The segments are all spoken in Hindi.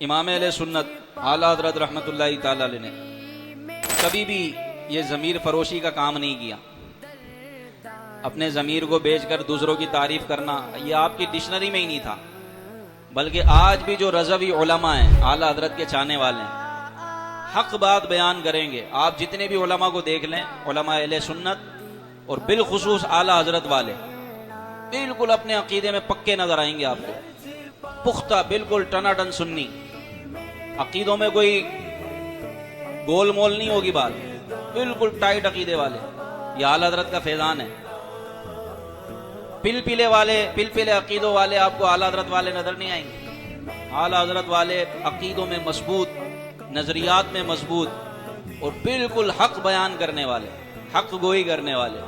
इमाम अहले सुन्नत आला हज़रत रहमतुल्लाहि ताला अलैह ने कभी भी ये ज़मीर फरोशी का काम नहीं किया। अपने ज़मीर को बेचकर दूसरों की तारीफ करना ये आपकी डिक्शनरी में ही नहीं था। बल्कि आज भी जो रज़वी उलमा हैं, आला हज़रत के चाहने वाले हैं, हक बात बयान करेंगे। आप जितने भी उलमा को देख लें, उलमा अहले सुन्नत और बिलखुसूस आला हज़रत वाले बिल्कुल अपने अकीदे में पक्के नजर आएंगे आपको, पुख्ता, बिल्कुल टनाटन सुन्नी। अकीदों में कोई गोल मोल नहीं होगी बात, बिल्कुल टाइट अकीदे वाले। ये आला हज़रत का फैजान है। पिलपिले अकीदों वाले आपको आला हज़रत वाले नजर नहीं आएंगे। आला हज़रत वाले अकीदों में मजबूत, नजरियात में मजबूत और बिल्कुल हक बयान करने वाले, हक गोई करने वाले,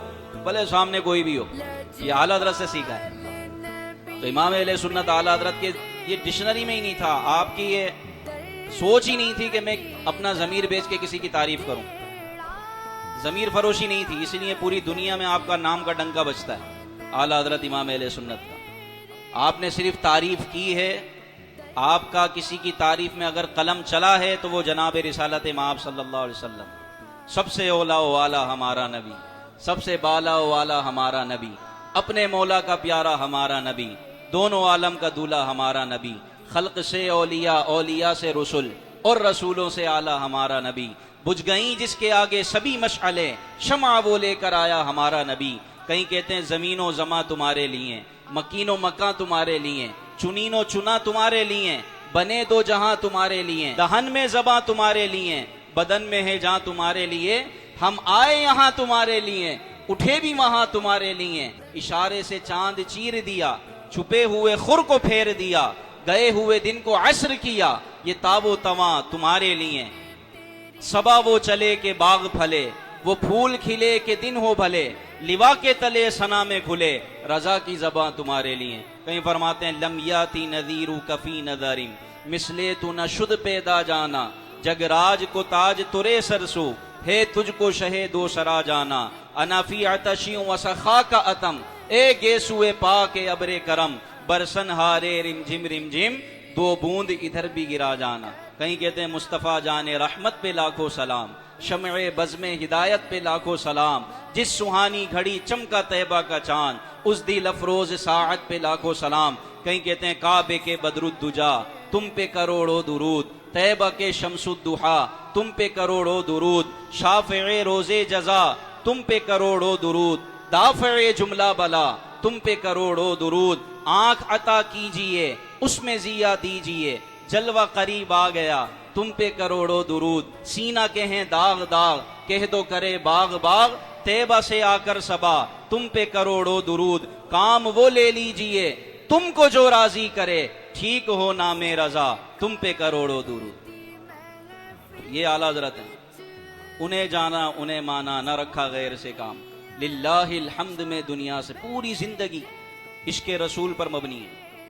भले सामने कोई भी हो। ये आला हज़रत से सीखा है। तो इमाम अहले सुन्नत आला हज़रत के ये डिक्शनरी में ही नहीं था, आपकी ये सोच ही नहीं थी कि मैं अपना ज़मीर बेच के किसी की तारीफ करूं। ज़मीर फरोशी नहीं थी, इसलिए पूरी दुनिया में आपका नाम का डंका बजता है, आला हज़रत इमाम अहले सुन्नत का। आपने सिर्फ तारीफ की है। आपका किसी की तारीफ में अगर कलम चला है तो वो जनाब रिसालत माब सल्लल्लाहु अलैहि वसल्लम, सबसे औला वाला हमारा नबी, सबसे बाला वाला हमारा नबी, अपने मौला का प्यारा हमारा नबी, दोनों आलम का दूल्हा हमारा नबी, खल्क से औलिया, औलिया से रसूल और रसूलों से आला हमारा नबी, बुझ गई जिसके आगे सभी मशअले, शमा वो लेकर आया हमारा नबी। कहीं कहते हैं जमीनो जमा तुम्हारे लिए, मकीनो मका तुम्हारे लिए, चुनीनो चुना तुम्हारे लिए, बने दो जहां तुम्हारे लिए, दहन में जबा तुम्हारे लिए, बदन में है जहां तुम्हारे लिए, हम आए यहां तुम्हारे लिए, उठे भी वहां तुम्हारे लिए, इशारे से चांद चीर दिया, छुपे हुए खुर को फेर दिया, गए हुए दिन को असर किया, ये ताबो तवा तुम्हारे लिए, सबा वो चले के बाग फले, वो फूल खिले के दिन हो भले, लिवा के तले सना में खुले, रजा की जबां तुम्हारे लिए। कहीं फरमाते हैं लम्याती नज़ीरू कफी नज़रिम, मिसले तू न शुद्ध पैदा जाना, जगराज को ताज तुरे सरसो, है तुझको शहे दो सरा जाना, अनाफी अतशियों वसखा का अतम, ए गेसुए पा के अबरे करम, बरसन हारे रिम झिम, दो बूंद इधर भी गिरा जाना। कहीं कहते हैं मुस्तफ़ा जाने रहमत पे लाखों सलाम, शम्ए बज़्मे हिदायत पे लाखों सलाम, जिस सुहानी घड़ी चमका तैबा का चांद, उस दिल अफरोज साअत पे लाखों सलाम। कहीं कहते हैं काबे के बदरुद्दुजा, तुम पे करोड़ों दुरूद, तैबा के शमसुद्दुहा, तुम पे करोड़ों दुरूद, शाफ़े रोज़े जज़ा, तुम पे करोड़ों दुरूद, दाफ़े जुमला बला, तुम पे करोड़ों दुरूद, आंख अता कीजिए उसमें जिया दीजिए, जलवा करीब आ गया, तुम पे करोड़ों दुरूद, सीना के हैं दाग दाग, कह दो करे बाग बाग, तैबा से आकर सबा, तुम पे करोड़ों दुरूद, काम वो ले लीजिए तुमको जो राजी करे, ठीक हो नामे रजा, तुम पे करोड़ों दुरूद। ये आला हज़रत है। उन्हें जाना उन्हें माना, न रखा गैर से काम, लिल्लाहिल हम्द में दुनिया से पूरी जिंदगी इश्क़ रसूल पर मबनी है।